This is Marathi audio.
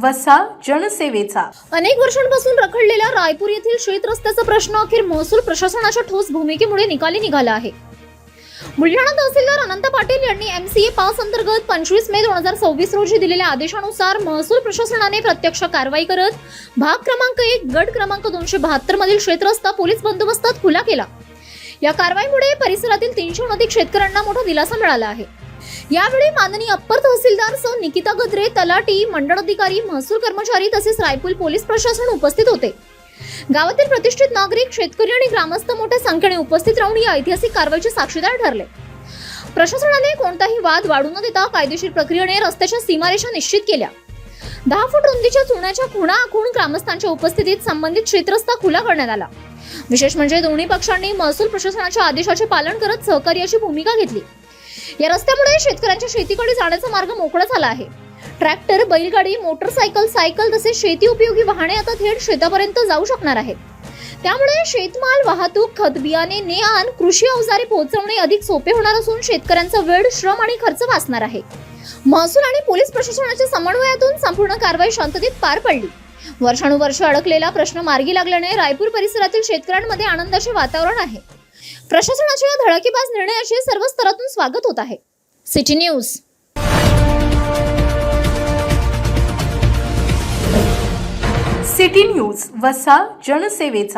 वसा जनसेवेचा. अनेक वर्षांपासून रखडलेल्या रायपूर येथील शेत रस्त्याचा प्रश्न अखेर महसूल प्रशासनाच्या ठोस भूमिकेमुळे निकाली निघाला आहे. बुलढाणा तहसीलदार अनंत पाटील यांनी MCA 5 अंतर्गत 25 मे 2026 रोजी दिलेल्या आदेशानुसार महसूल प्रशासनाने प्रत्यक्ष कारवाई करत भाग क्रमांक 1 गट क्रमांक 272 मधील शेतरस्ता पोलीस बंदोबस्तात खुला केला. या कारवाईमुळे परिसरातील 300 अधिक शेतकऱ्यांना मोठा दिलासा मिळाला आहे. यावेळी माननीय अप्पर तहसीलदार सौ निकिता गद्रे, तलाठी, मंडळ अधिकारी, महसूल कर्मचारी तसेच रायपूर पोलीस प्रशासन उपस्थित होते. गावातील प्रतिष्ठित नागरिक, शेतकरी आणि ग्रामस्थ मोठ्या संख्येने उपस्थित राहून या ऐतिहासिक कारवाईचे साक्षीदार ठरले. प्रशासनाने कोणताही वाद वाढू न देता कायदेशीर प्रक्रियेने रस्त्याच्या सीमारेषा निश्चित केल्या. 10 फूट रुंदीच्या चुन्याच्या खुणा आखून ग्रामस्थांच्या उपस्थितीत संबंधित शेतरस्ता खुला करण्यात आला. विशेष म्हणजे दोन्ही पक्षांनी महसूल प्रशासनाच्या आदेशाचे पालन करत सहकार्याची भूमिका घेतली. या रस्त्यामुळे शेतकऱ्यांच्या शेतीकडे जाण्याचा मार्ग मोकळा झाला आहे. ट्रॅक्टर, बैलगाडी, मोटरसायकल, सायकल तसेच शेती उपयोगी वाहने आता थेट शेतापर्यंत जाऊ शकणार आहेत. त्यामुळे शेतमाल वाहतूक, खत बियाणे, ने-आण, कृषी अवजारे पोहोचवणे अधिक सोपे होणार असून शेतकऱ्यांचा वेळ, श्रम आणि खर्च वाचणार आहे. महसूल आणि पोलीस प्रशासनाच्या समन्वयातून संपूर्ण कारवाई शांततेत पार पडली. वर्षानुवर्ष अडकलेला प्रश्न मार्गी लागल्याने रायपूर परिसरातील शेतकऱ्यांमध्ये आनंदाचे वातावरण आहे. प्रशासनाच्या या धडाकेबाज निर्णयाचे सर्व स्तरातून स्वागत होत आहे. City news. सिटी न्यूज वसा जनसेवेचा.